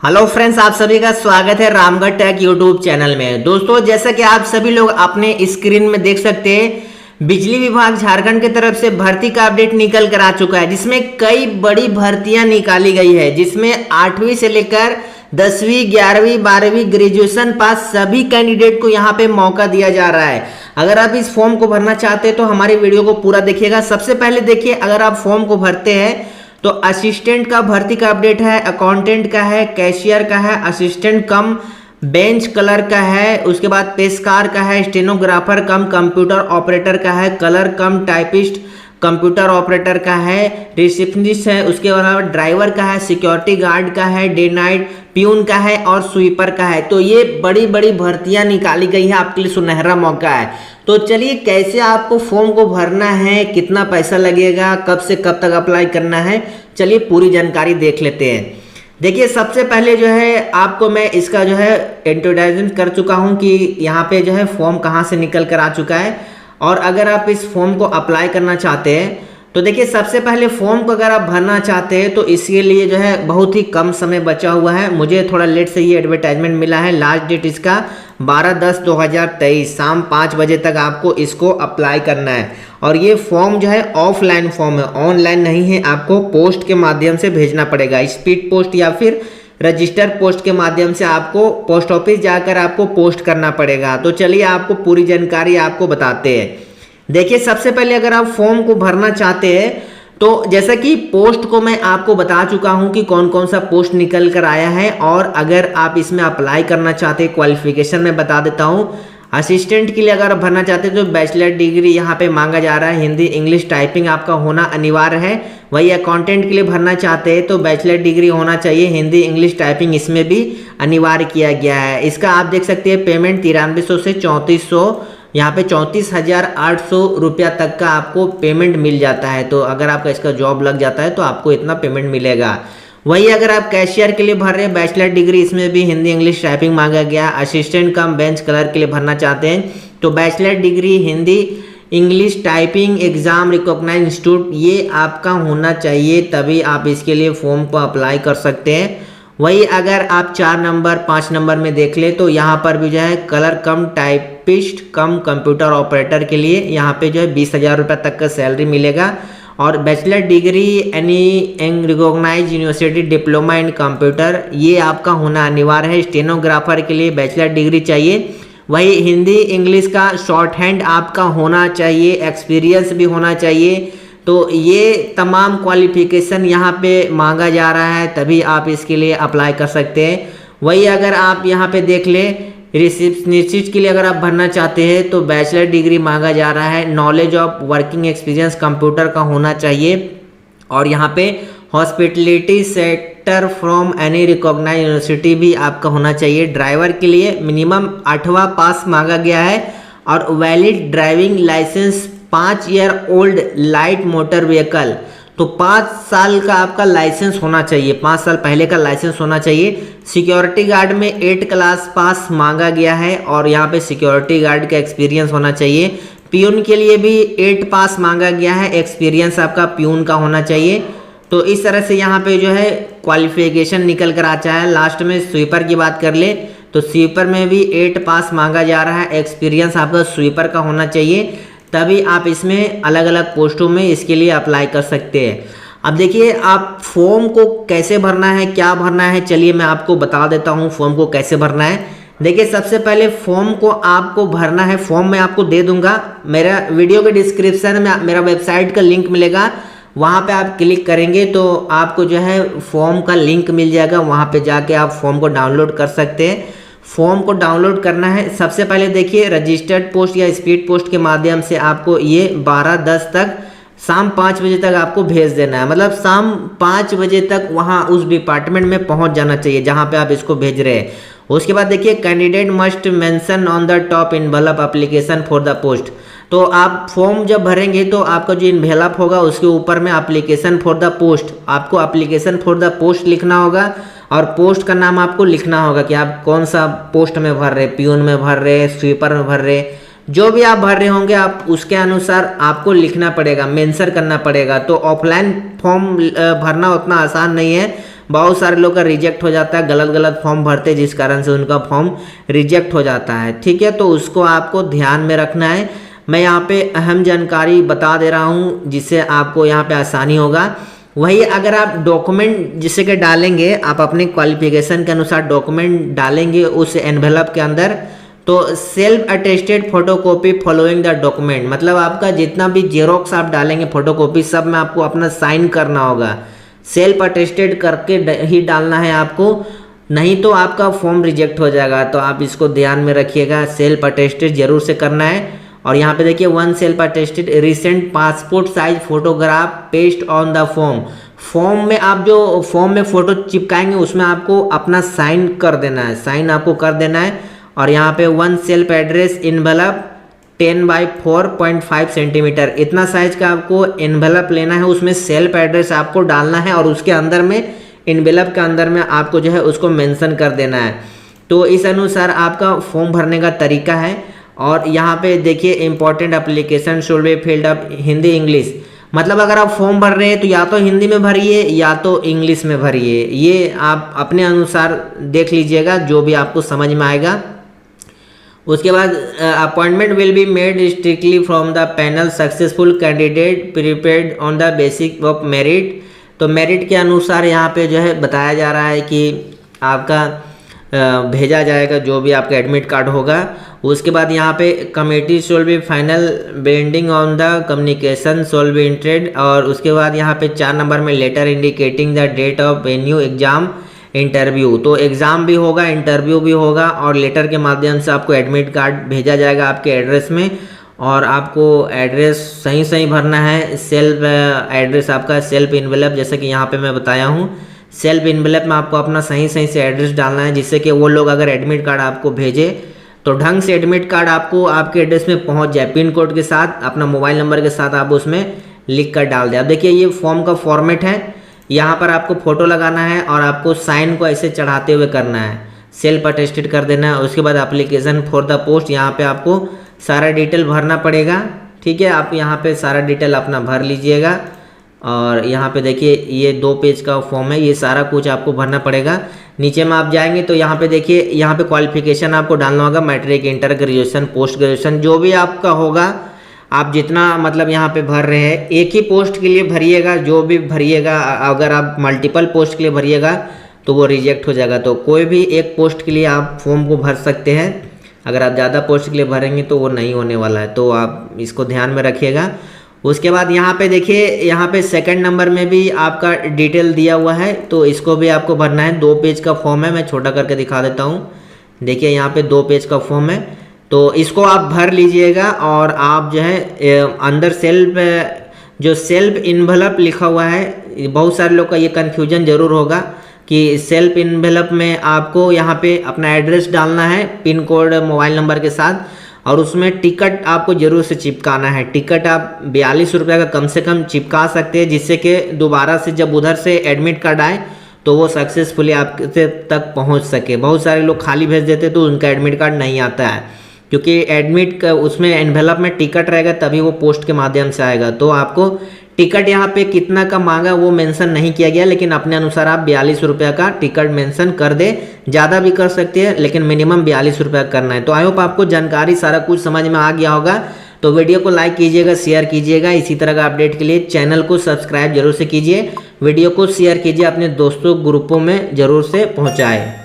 Hello friends, आप सभी का स्वागत है रामगढ़ टेक यूट्यूब चैनल में। दोस्तों, जैसा कि आप सभी लोग अपने स्क्रीन में देख सकते हैं, बिजली विभाग झारखंड की तरफ से भर्ती का अपडेट निकल कर आ चुका है, जिसमें कई बड़ी भर्तियां निकाली गई है, जिसमें 8वीं से लेकर 10वीं 11वीं 12वीं ग्रेजुएशन पास सभी कैंडिडेट को यहाँ पे मौका दिया जा रहा है। अगर आप इस फॉर्म को भरना चाहते हैं तो हमारी वीडियो को पूरा देखिएगा। सबसे पहले देखिए, अगर आप फॉर्म को भरते हैं तो असिस्टेंट का भर्ती का अपडेट है, अकाउंटेंट का है, कैशियर का है, असिस्टेंट कम बेंच कलर का है, उसके बाद पेशकार का है, स्टेनोग्राफर कम कंप्यूटर ऑपरेटर का है, कलर कम टाइपिस्ट कंप्यूटर ऑपरेटर का है, रिसेप्शनिस्ट है, उसके अलावा ड्राइवर का है, सिक्योरिटी गार्ड का है, डे नाइट प्यून का है और स्वीपर का है। तो ये बड़ी बड़ी भर्तियां निकाली गई है, आपके लिए सुनहरा मौका है। तो चलिए, कैसे आपको फॉर्म को भरना है, कितना पैसा लगेगा, कब से कब तक अप्लाई करना है, चलिए पूरी जानकारी देख लेते हैं। देखिए, सबसे पहले जो है आपको मैं इसका जो है इंट्रोडक्शन कर चुका हूं कि यहाँ पे जो है फॉर्म कहाँ से निकल कर आ चुका है, और अगर आप इस फॉर्म को अप्लाई करना चाहते हैं तो देखिए, सबसे पहले फॉर्म को अगर आप भरना चाहते हैं तो इसके लिए जो है बहुत ही कम समय बचा हुआ है। मुझे थोड़ा लेट से ये एडवर्टाइजमेंट मिला है। लास्ट डेट इसका 12/10/2023 शाम 5 बजे तक आपको इसको अप्लाई करना है। और ये फॉर्म जो है ऑफलाइन फॉर्म है, ऑनलाइन नहीं है। आपको पोस्ट के माध्यम से भेजना पड़ेगा, स्पीड पोस्ट या फिर रजिस्टर पोस्ट के माध्यम से आपको पोस्ट ऑफिस जाकर आपको पोस्ट करना पड़ेगा। तो चलिए, आपको पूरी जानकारी आपको बताते हैं। देखिए, सबसे पहले अगर आप फॉर्म को भरना चाहते हैं तो जैसा कि पोस्ट को मैं आपको बता चुका हूं कि कौन कौन सा पोस्ट निकल कर आया है, और अगर आप इसमें अप्लाई करना चाहते हैं, क्वालिफिकेशन में बता देता हूं। असिस्टेंट के लिए अगर आप भरना चाहते हैं तो बैचलर डिग्री यहाँ पे मांगा जा रहा है, हिंदी इंग्लिश टाइपिंग आपका होना अनिवार्य है। वही अकाउंटेंट के लिए भरना चाहते हैं तो बैचलर डिग्री होना चाहिए, हिंदी इंग्लिश टाइपिंग इसमें भी अनिवार्य किया गया है। इसका आप देख सकते हैं पेमेंट 9300 से 3400, यहाँ पे 34,800 रुपया तक का आपको पेमेंट मिल जाता है। तो अगर आपका इसका जॉब लग जाता है तो आपको इतना पेमेंट मिलेगा। वही अगर आप कैशियर के लिए भर रहे हैं, बैचलर डिग्री इसमें भी हिंदी इंग्लिश टाइपिंग मांगा गया। असिस्टेंट कम बेंच कलर के लिए भरना चाहते हैं तो bachelor degree Hindi English typing exam recognised institute ये आपका होना चाहिए, तभी आप इसके लिए फॉर्म को अप्लाई कर सकते हैं। वही अगर आप 4 नंबर 5 नंबर में देख ले तो यहाँ पर भी जो है कलर कम टाइपिस्ट कम कंप्यूटर ऑपरेटर के लिए यहाँ पे जो है 20,000 रुपये तक का सैलरी मिलेगा। और bachelor degree any recognised university diploma in computer ये आपका होना अनिवार्य है। स्टेनोग्राफर के लिए बैचलर डिग्री चाहिए। वही हिंदी इंग्लिश का शॉर्ट हैंड आपका होना चाहिए, एक्सपीरियंस भी होना चाहिए। तो ये तमाम क्वालिफिकेशन यहाँ पे मांगा जा रहा है, तभी आप इसके लिए अप्लाई कर सकते हैं। वही अगर आप यहाँ पे देख ले, रिसेप्शनिस्ट के लिए अगर आप भरना चाहते हैं तो बैचलर डिग्री मांगा जा रहा है, knowledge of working experience computer का होना चाहिए। और यहाँ पे hospitality sector from any recognised university भी आपका होना चाहिए। ड्राइवर के लिए मिनिमम 8वां पास मांगा गया है, और valid driving licence 5 year old light motor vehicle, तो 5 साल का आपका लाइसेंस होना चाहिए, 5 साल पहले का लाइसेंस होना चाहिए। सिक्योरिटी गार्ड में 8 क्लास पास मांगा गया है, और यहाँ पे सिक्योरिटी गार्ड का एक्सपीरियंस होना चाहिए। प्यून के लिए भी 8 पास मांगा गया है, एक्सपीरियंस आपका प्यून का होना चाहिए। तो इस तरह से यहाँ पे जो है क्वालिफिकेशन निकल कर आता है। लास्ट में स्वीपर की बात कर ले तो स्वीपर में भी 8 पास मांगा जा रहा है, एक्सपीरियंस आपका स्वीपर का होना चाहिए, तभी आप इसमें अलग अलग पोस्टों में इसके लिए अप्लाई कर सकते हैं। अब देखिए, आप फॉर्म को कैसे भरना है, क्या भरना है, चलिए मैं आपको बता देता हूँ फॉर्म को कैसे भरना है। देखिए, सबसे पहले फॉर्म को आपको भरना है, फॉर्म मैं आपको दे दूंगा। मेरा वीडियो के डिस्क्रिप्शन में मेरा वेबसाइट का लिंक मिलेगा, वहाँ पे आप क्लिक करेंगे तो आपको जो है फॉर्म का लिंक मिल जाएगा, वहाँ पे जाके आप फॉर्म को डाउनलोड कर सकते हैं। फॉर्म को डाउनलोड करना है, सबसे पहले देखिए रजिस्टर्ड पोस्ट या स्पीड पोस्ट के माध्यम से आपको ये 12/10 तक शाम 5 बजे तक आपको भेज देना है। मतलब शाम 5 बजे तक वहाँ उस डिपार्टमेंट में पहुँच जाना चाहिए जहाँ पे आप इसको भेज रहे हैं। उसके बाद देखिए, candidate must mention on the top envelope application for the post. तो आप फॉर्म जब भरेंगे तो आपका जो इनवेलप होगा उसके ऊपर में एप्लीकेशन फॉर द पोस्ट, आपको एप्लीकेशन फॉर द पोस्ट लिखना होगा, और पोस्ट का नाम आपको लिखना होगा कि आप कौन सा पोस्ट में भर रहे, प्यून में भर रहे, स्वीपर में भर रहे, जो भी आप भर रहे होंगे आप उसके अनुसार आपको लिखना पड़ेगा, मेंशन करना पड़ेगा। तो ऑफलाइन फॉर्म भरना उतना आसान नहीं है, बहुत सारे लोग का रिजेक्ट हो जाता है, गलत गलत फॉर्म भरते जिस कारण से उनका फॉर्म रिजेक्ट हो जाता है। ठीक है, तो उसको आपको ध्यान में रखना है। मैं यहाँ पे अहम जानकारी बता दे रहा हूँ जिससे आपको यहाँ पे आसानी होगा। वही अगर आप डॉक्यूमेंट जिससे के डालेंगे, आप अपने क्वालिफिकेशन के अनुसार डॉक्यूमेंट डालेंगे उस एनवेलप के अंदर, तो self attested photocopy following the document, मतलब आपका जितना भी जेरोक्स आप डालेंगे फोटोकॉपी, सब में आपको अपना साइन करना होगा। सेल्फ अटेस्टेड करके ही डालना है आपको, नहीं तो आपका फॉर्म रिजेक्ट हो जाएगा। तो आप इसको ध्यान में रखिएगा, सेल्फ अटेस्टेड जरूर से करना है। और यहाँ पे देखिए, one self attested recent passport size photograph paste on the form. Form में आप जो फॉर्म में फोटो चिपकाएंगे उसमें आपको अपना साइन कर देना है, साइन आपको कर देना है। और यहाँ पे one self address envelope 10 by 4.5 centimetre, इतना साइज का आपको इनवेलप लेना है, उसमें सेल्फ एड्रेस आपको डालना है और उसके अंदर में इनवेलप के अंदर में आपको जो है उसको मेंशन कर देना है। तो इस अनुसार आपका फॉर्म भरने का तरीका है। और यहाँ पे देखिए, important application should be filled up Hindi English, मतलब अगर आप फॉर्म भर रहे हैं तो या तो हिंदी में भरिए या तो इंग्लिश में भरिए, ये आप अपने अनुसार देख लीजिएगा जो भी आपको समझ में आएगा। उसके बाद appointment will be made strictly from the panel successful candidate prepared on the basic of merit. तो मेरिट के अनुसार यहाँ पे जो है बताया जा रहा है कि आपका भेजा जाएगा जो भी आपका एडमिट कार्ड होगा। उसके बाद यहाँ पे committee shall be final binding on the communication shall be entered. और उसके बाद यहाँ पे 4 नंबर में letter indicating the date of venue exam interview. तो एग्ज़ाम भी होगा, इंटरव्यू भी होगा और लेटर के माध्यम से आपको एडमिट कार्ड भेजा जाएगा आपके एड्रेस में। और आपको एड्रेस सही सही भरना है। सेल्फ एड्रेस आपका सेल्फ इन्वेलप, जैसे कि यहाँ पे मैं बताया हूँ, सेल्फ इन्वेलप में आपको अपना सही सही से एड्रेस डालना है, जिससे कि वो लोग अगर एडमिट कार्ड आपको भेजे तो ढंग से एडमिट कार्ड आपको आपके एड्रेस में पहुँच जाए, पिन कोड के साथ, अपना मोबाइल नंबर के साथ आप उसमें लिख कर डाल दें। अब देखिए, ये फॉर्म का फॉर्मेट है, यहाँ पर आपको फोटो लगाना है और आपको साइन को ऐसे चढ़ाते हुए करना है, सेल्फ अटेस्टेड कर देना है। उसके बाद एप्लीकेशन फॉर द पोस्ट, यहाँ पे आपको सारा डिटेल भरना पड़ेगा। ठीक है, आप यहाँ पे सारा डिटेल अपना भर लीजिएगा। और यहाँ पे देखिए, ये 2 पेज का फॉर्म है, ये सारा कुछ आपको भरना पड़ेगा। नीचे में आप जाएंगे तो यहाँ पे देखिए, यहाँ पे क्वालिफिकेशन आपको डालना होगा, matric, inter, graduation, post graduation, जो भी आपका होगा आप जितना मतलब यहाँ पे भर रहे हैं। एक ही पोस्ट के लिए भरिएगा, जो भी भरिएगा। अगर आप मल्टीपल पोस्ट के लिए भरिएगा तो वो रिजेक्ट हो जाएगा। तो कोई भी एक पोस्ट के लिए आप फॉर्म को भर सकते हैं। अगर आप ज़्यादा पोस्ट के लिए भरेंगे तो वो नहीं होने वाला है, तो आप इसको ध्यान में रखिएगा। उसके बाद यहाँ पे देखिए, यहाँ पे 2nd नंबर में भी आपका डिटेल दिया हुआ है, तो इसको भी आपको भरना है। 2 पेज का फॉर्म है, मैं छोटा करके दिखा देता हूँ। देखिए, यहाँ पे 2 पेज का फॉर्म है, तो इसको आप भर लीजिएगा। और आप जो है अंदर सेल्फ इन्वेलप लिखा हुआ है, बहुत सारे लोग का ये कन्फ्यूजन जरूर होगा कि सेल्फ इन्वेलप में आपको यहाँ पे अपना एड्रेस डालना है, पिन कोड, मोबाइल नंबर के साथ, और उसमें टिकट आपको जरूर से चिपकाना है। टिकट आप 42 रुपये का कम से कम चिपका सकते हैं, जिससे कि दोबारा से जब उधर से एडमिट कार्ड आए तो वो सक्सेसफुली आपके तक पहुँच सके। बहुत सारे लोग खाली भेज देते तो उनका एडमिट कार्ड नहीं आता है, क्योंकि एडमिट का उसमें एनवेलप में टिकट रहेगा, तभी वो पोस्ट के माध्यम से आएगा। तो आपको टिकट यहाँ पे कितना का मांगा वो मेंशन नहीं किया गया, लेकिन अपने अनुसार आप 42 रुपये का टिकट मेंशन कर दे। ज़्यादा भी कर सकते हैं, लेकिन मिनिमम 42 रुपये करना है। तो आई होप आपको जानकारी सारा कुछ समझ में आ गया होगा। तो वीडियो को लाइक कीजिएगा, शेयर कीजिएगा। इसी तरह का अपडेट के लिए चैनल को सब्सक्राइब जरूर से कीजिए। वीडियो को शेयर कीजिए, अपने दोस्तों ग्रुपों में जरूर से पहुँचाएँ।